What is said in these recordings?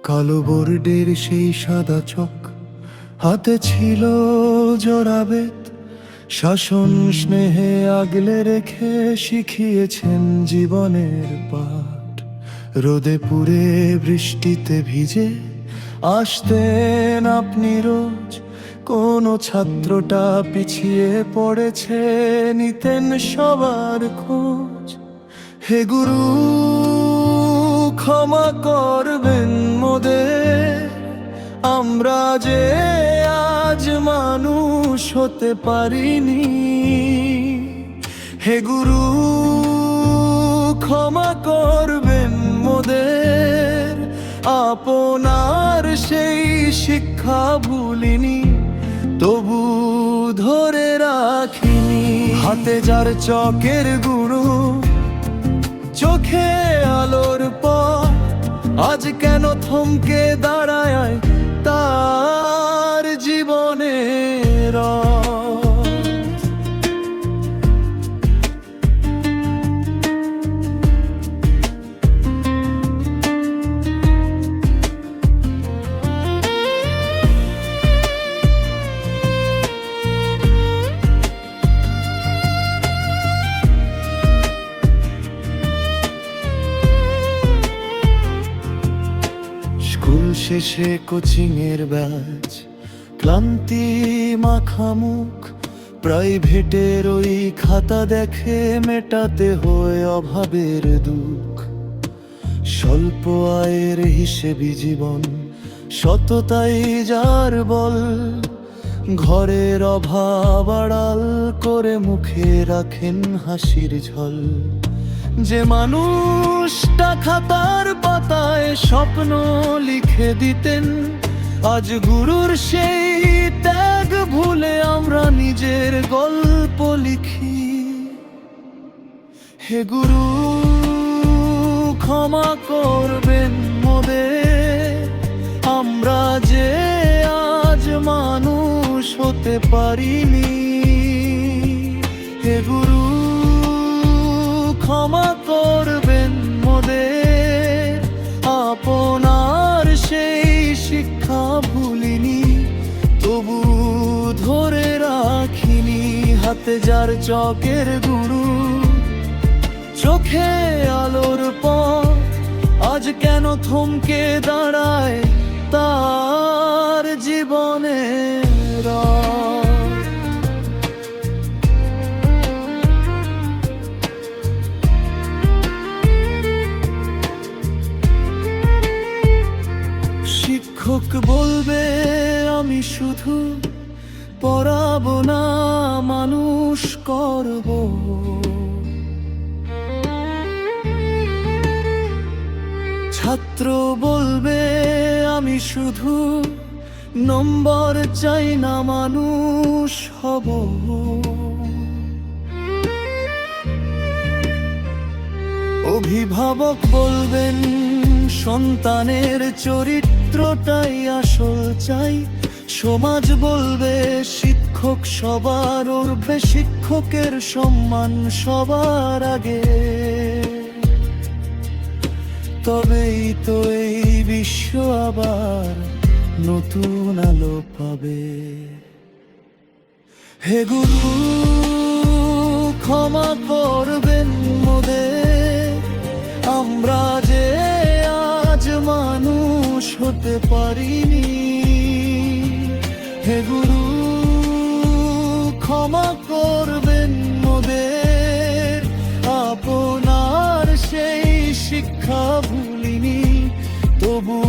কালো বোর্ডের সেই সাদা চক, হাতে ছিল জোড়া বেত, শাসন স্নেহে আগলে রেখে শিখিয়েছেন জীবনের পাঠ। রোদে পুড়ে বৃষ্টিতে ভিজে আসতেন আপনি রোজ, কোনো ছাত্রটা পিছিয়ে পড়েছে নিতেন সবার খোঁজ। হে গুরু, ক্ষমা করবেন মোদের, আমরা যে আজ মানুষ হতে পারিনি। হে গুরু, ক্ষমা করবেন মোদের, আপনার সেই শিক্ষা ভুলিনি, তবু ধরে রাখিনি। হাতে যার চকের গুরু, চোখে আলোর পথ, আজ কেন থমকে দাঁড়ায় তার জীবনের রথ? স্কুল শেষে কোচিংয়ের ব্যাচ, ক্লান্তি মাখামুখ, প্রাইভেটের ওই খাতা দেখে মেটাতে হয় অভাবের দুঃখ। স্বল্প আয়ের হিসেবি জীবন, সততাই যার বল, ঘরের অভাব আড়াল করে মুখে রাখেন হাসির ঝল। যে মানুষটা খাতার পাতায় স্বপ্ন লিখে দিতেন, আজ গুরুর সেই ত্যাগ ভুলে আমরা নিজের গল্প লিখি। হে গুরু, ক্ষমা করবেন মোদের, আমরা যে আজ মানুষ হতে পারিনি। হে গুরু, ক্ষমা করবেন মোদের, আপনার সেই শিক্ষা ভুলিনি, তবু ধরে রাখিনি। হাতে যার চকের গুরু, চোখে আলোর পথ, আজ কেন থমকে দাঁড়ায় তার জীবনের রথ? শিক্ষক বলবে আমি শুধু পড়াবো না, মানুষ করব। ছাত্র বলবে আমি শুধু নম্বর চাই না, মানুষ হব। অভিভাবক বলবেন সন্তানের চরিত্রটাই আসল চাই, সমাজ বলবে শিক্ষক সবার ঊর্ধ্বে, শিক্ষকের সম্মান সবার আগে। তবেই তো এই বিশ্ব আবার নতুন আলো পাবে। হে গুরু, ক্ষমা করবেন মোদের, আমরা যে আজ মানুষ হতে পারিনি। হে গুরু, ক্ষমা করবেন মোদের, আপনার সেই শিক্ষা ভুলিনি, তবু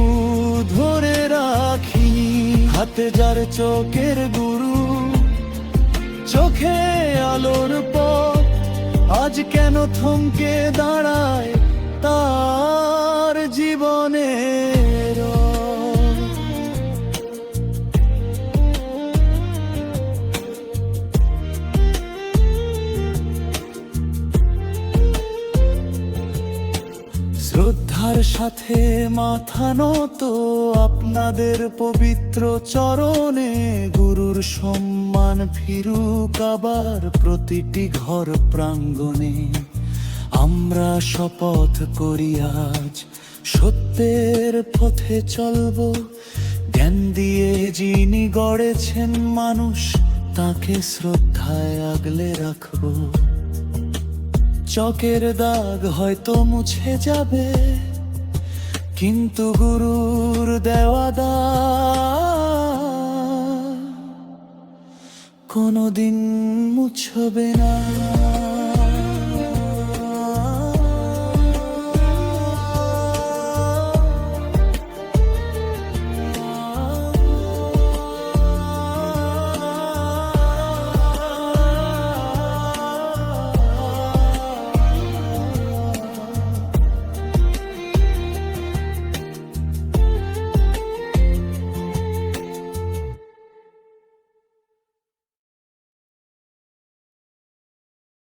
ধরে রাখিনি। হাতে যার চোখের গুরু, চোখে আলোর পথ, আজ কেন থমকে দাঁড়ায় তার জীবনের রথ? সাথে মাথা নত আপনাদের পবিত্র চরণে। গুরুর সম্মান ফিরুক আবার প্রতিটি ঘর প্রাঙ্গণে। আমরা শপথ করি আজ সত্যের পথে চলব, জ্ঞান দিয়ে যিনি গড়েছেন মানুষ তাকে শ্রদ্ধায় আগলে রাখব। চকের দাগ হয়তো মুছে যাবে, কিন্তু গুরুর দেওয়া দাগ কোনোদিন মুছবে না।